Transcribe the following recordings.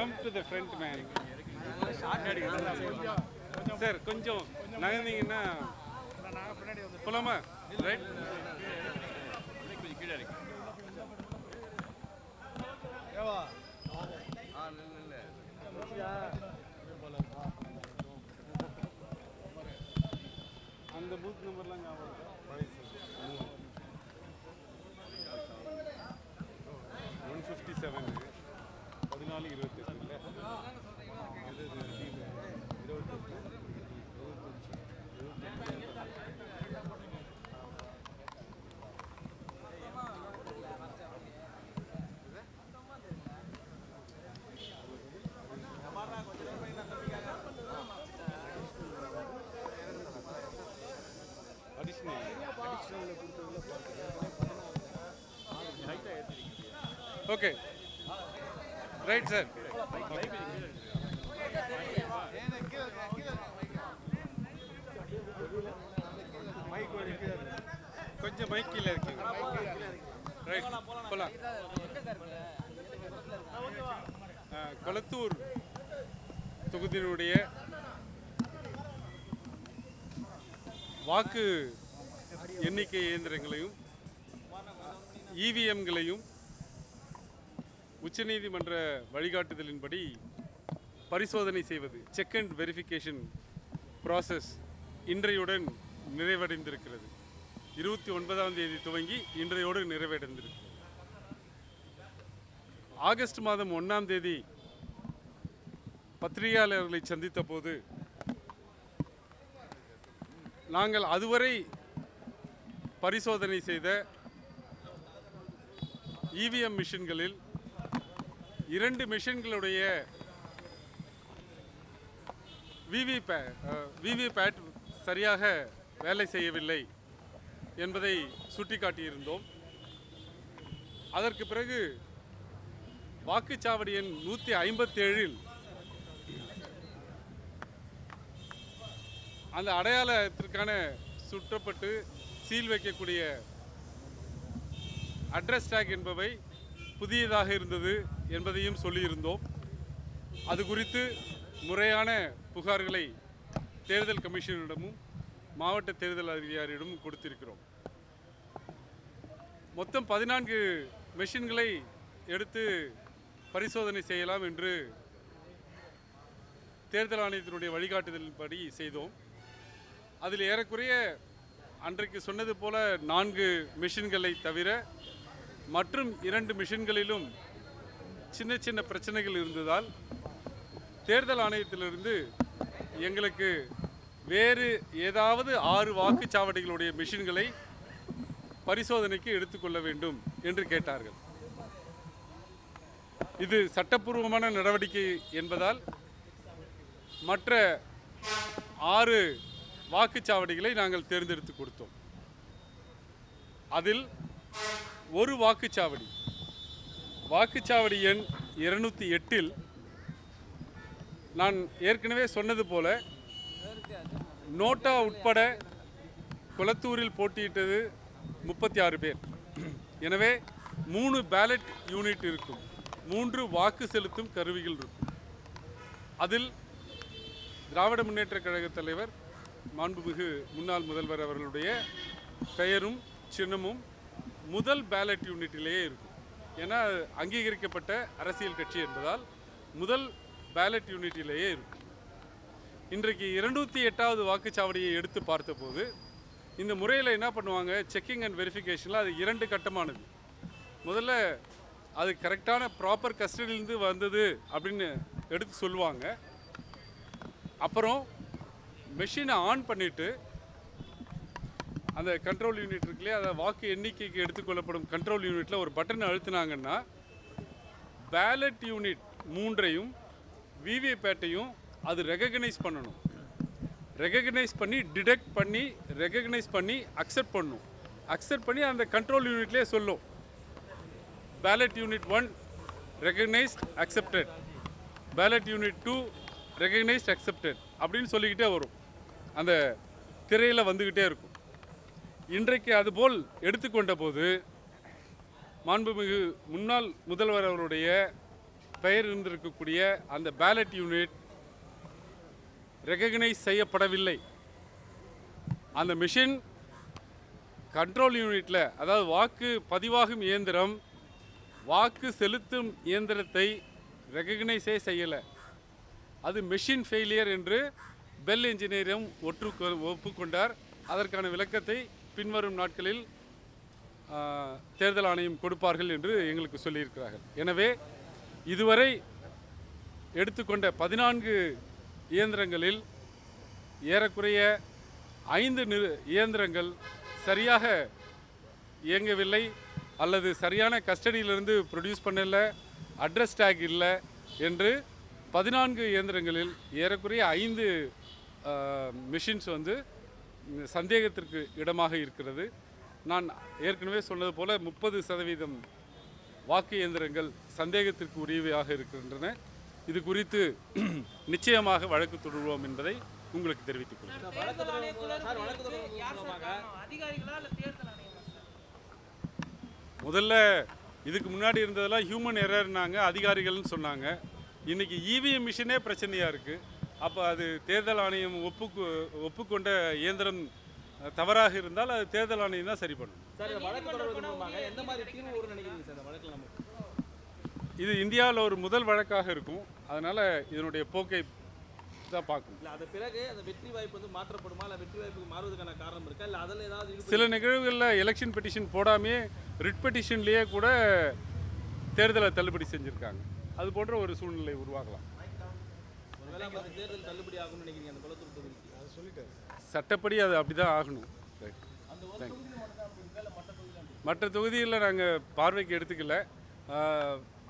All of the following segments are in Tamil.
Come to the front, man. Sir கொஞ்சம் நகர்ந்தீங்கன்னா போலாமா? ரைட். அந்த பூத் நம்பர்லாம் ஞாபகம் 157 1428 இல்லை ஓகே ரைட் சார். கொஞ்சம் மைக் கீழே இருக்கீங்க. ரைட் போலாம். கொளத்தூர் தொகுதியினுடைய வாக்கு எண்ணிக்கை இயந்திரங்களையும் இவிஎம்களையும் உச்சநீதிமன்ற வழிகாட்டுதலின்படி பரிசோதனை செய்வது செக் அண்ட் வெரிஃபிகேஷன் ப்ராசஸ் இன்றையுடன் நிறைவடைந்திருக்கிறது. 29ஆம் தேதி துவங்கி இன்றையோடு நிறைவடைந்திருக்கிறது. ஆகஸ்ட் மாதம் 1ஆம் தேதி பத்திரிகையாளர்களை சந்தித்த போது நாங்கள் அதுவரை பரிசோதனை செய்த இவிஎம் மிஷின்களில் 2 மிஷின்களுடைய விவிபேட் சரியாக வேலை செய்யவில்லை என்பதை சுட்டிக்காட்டியிருந்தோம். அதற்கு பிறகு வாக்குச்சாவடி எண் 157இல் அந்த அடையாளத்திற்கான சுற்றப்பட்டு சீல் வைக்கக்கூடிய அட்ரஸ் டேக் என்பவை புதியதாக இருந்தது என்பதையும் சொல்லியிருந்தோம். அது குறித்து முறையான புகார்களை தேர்தல் கமிஷனரிடமும் மாவட்ட தேர்தல் அதிகாரியிடமும் கொடுத்திருக்கிறோம். மொத்தம் 14 மெஷின்களை எடுத்து பரிசோதனை செய்யலாம் என்று தேர்தல் ஆணையத்தினுடைய வழிகாட்டுதலின்படி செய்தோம். அதில் ஏறக்குறைய அன்றைக்கு சொன்னது போல 4 மெஷின்களை தவிர மற்றும் 2 மெஷின்களிலும் சின்ன சின்ன பிரச்சனைகள் இருந்ததால் தேர்தல் ஆணையத்திலிருந்து எங்களுக்கு வேறு ஏதாவது 6 வாக்குச்சாவடிகளுடைய மெஷின்களை பரிசோதனைக்கு எடுத்துக்கொள்ள வேண்டும் என்று கேட்டார்கள். இது சட்டப்பூர்வமான நடவடிக்கை என்பதால் மற்ற 6 வாக்குச்சாவடிகளை நாங்கள் தேர்ந்தெடுத்து கொடுத்தோம். அதில் ஒரு வாக்குச்சாவடி எண் 208இல் நான் ஏற்கனவே சொன்னது போல நோட்டா உட்பட கொளத்தூரில் போட்டியிட்டது 36 பேர். எனவே 3 பேலட் யூனிட் இருக்கும், 3 வாக்கு செலுத்தும் கருவிகள் இருக்கும். அதில் திராவிட முன்னேற்ற கழக தலைவர் மாண்புமிகு முன்னாள் முதல்வர் அவர்களுடைய பெயரும் சின்னமும் முதல் பேலட் யூனிட்டிலேயே இருக்கும். ஏன்னா அங்கீகரிக்கப்பட்ட அரசியல் கட்சி என்பதால் முதல் பேலட் யூனிட்டிலேயே இருக்கும். இன்றைக்கு 208வது வாக்குச்சாவடியை எடுத்து பார்த்தபோது இந்த முறையில் என்ன பண்ணுவாங்க, செக்கிங் அண்ட் வெரிஃபிகேஷனில் அது 2 கட்டமானது. முதல்ல அது கரெக்டான ப்ராப்பர் கஸ்டடியிலேருந்து வந்தது அப்படின்னு எடுத்து சொல்லுவாங்க. அப்புறம் மெஷினை ஆன் பண்ணிவிட்டு அந்த கண்ட்ரோல் யூனிட் இருக்குல்லையே, அதை வாக்கு எண்ணிக்கைக்கு எடுத்துக்கொள்ளப்படும் கண்ட்ரோல் யூனிட்டில் ஒரு பட்டன் அழுத்தினாங்கன்னா பேலட் யூனிட் 3ஐயும் விவிபேட்டையும் அது ரெகக்னைஸ் பண்ணணும். ரெகக்னைஸ் பண்ணி டிடெக்ட் பண்ணி ரெகக்னைஸ் பண்ணி அக்செப்ட் பண்ணணும். அக்செப்ட் பண்ணி அந்த கண்ட்ரோல் யூனிட்லேயே சொல்லும் ballot unit 1 recognised accepted, ballot unit 2 recognised accepted அப்படின்னு சொல்லிக்கிட்டே வரும். அந்த திரையில் வந்துக்கிட்டே இருக்கும். இன்றைக்கு அதுபோல் எடுத்துக்கொண்ட போது மாண்புமிகு முன்னாள் முதல்வர் அவருடைய பெயர் இருந்திருக்கக்கூடிய அந்த பேலட் யூனிட் ரெகக்னைஸ் செய்யப்படவில்லை. அந்த மிஷின் கண்ட்ரோல் யூனிட்டில், அதாவது வாக்கு பதிவாகும் இயந்திரம் வாக்கு செலுத்தும் இயந்திரத்தை ரெகக்னைஸே செய்யலை. அது மெஷின் ஃபெயிலியர் என்று பெல் என்ஜினியரும் ஒப்புக்கொண்டார். அதற்கான விளக்கத்தை பின்வரும் நாட்களில் தேர்தல் ஆணையம் கொடுப்பார்கள் என்று எங்களுக்கு சொல்லியிருக்கிறார்கள். எனவே இதுவரை எடுத்துக்கொண்ட 14 இயந்திரங்களில் ஏறக்குறைய 5 இயந்திரங்கள் சரியாக இயங்கவில்லை அல்லது சரியான கஸ்டடியிலிருந்து ப்ரொடியூஸ் பண்ணலை, அட்ரஸ் டேக் இல்லை என்று 14 இயந்திரங்களில் ஏறக்குறைய 5 மிஷின்ஸ் வந்து சந்தேகத்திற்கு இடமாக இருக்கிறது. நான் ஏற்கனவே சொன்னது போல 30% வாக்கு இயந்திரங்கள் சந்தேகத்திற்கு உரியவையாக இருக்கின்றன. இது குறித்து நிச்சயமாக வழக்கு தொடருவோம் என்பதை உங்களுக்கு தெரிவித்துக் கொள்கிறேன். முதல்ல இதுக்கு முன்னாடி இருந்ததெல்லாம் ஹியூமன் எரர்னாங்க, அதிகாரிகள்னு சொன்னாங்க. இன்றைக்கி இவிஎம் மிஷினே பிரச்சனையாக இருக்குது. அப்போ அது தேர்தல் ஆணையம் ஒப்புக்கொண்ட இயந்திரம் தவறாக இருந்தால் அது தேர்தல் ஆணையம் தான் சரி பண்ணணும். இது இந்தியாவில் ஒரு முதல் வழக்காக இருக்கும். அதனால் இதனுடைய போக்கை தான் பார்க்கணும். அது பிறகு அந்த வெற்றி வாய்ப்பு வந்து மாற்றப்படுமா, இல்லை வெற்றி வாய்ப்புக்கு மாறுவதற்கான காரணம் இருக்கா, இல்லை அதில் ஏதாவது சில நிகழ்வுகளில் எலெக்ஷன் பெட்டிஷன் போடாமே ரிட் பெட்டிஷன்லேயே கூட தேர்தலை தள்ளுபடி செஞ்சுருக்காங்க. அது போன்ற ஒரு சூழ்நிலை உருவாகலாம். தேர்தல் தள்ளுபடி ஆகும்னு நினைக்கிறீங்க அந்த குளத்தூர் தொகுதிக்கு? அதை சொல்லிட்டாரு. சட்டப்படி அது அப்படி தான் ஆகணும். மற்ற தொகுதிகளில் நாங்கள் பார்வைக்கு எடுத்துக்கல.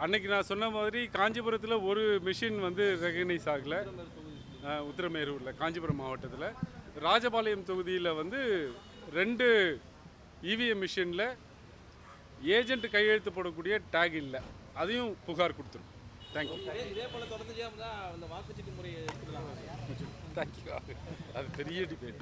அன்னைக்கு நான் சொன்ன மாதிரி காஞ்சிபுரத்தில் ஒரு மிஷின் வந்து ரெகக்னைஸ் ஆகலை. உத்திரமேரூரில் காஞ்சிபுரம் மாவட்டத்தில் ராஜபாளையம் தொகுதியில் வந்து 2 இவிஎம் மிஷினில் ஏஜென்ட் கையெழுத்து போடக்கூடிய டேக் இல்லை. அதையும் புகார் கொடுத்துரும். தேங்க்யூ. இதே போல தொடர்ந்து அந்த வாக்குச்சீட்டு முறையை தேங்க்யூ. அது பெரிய டிபேட்.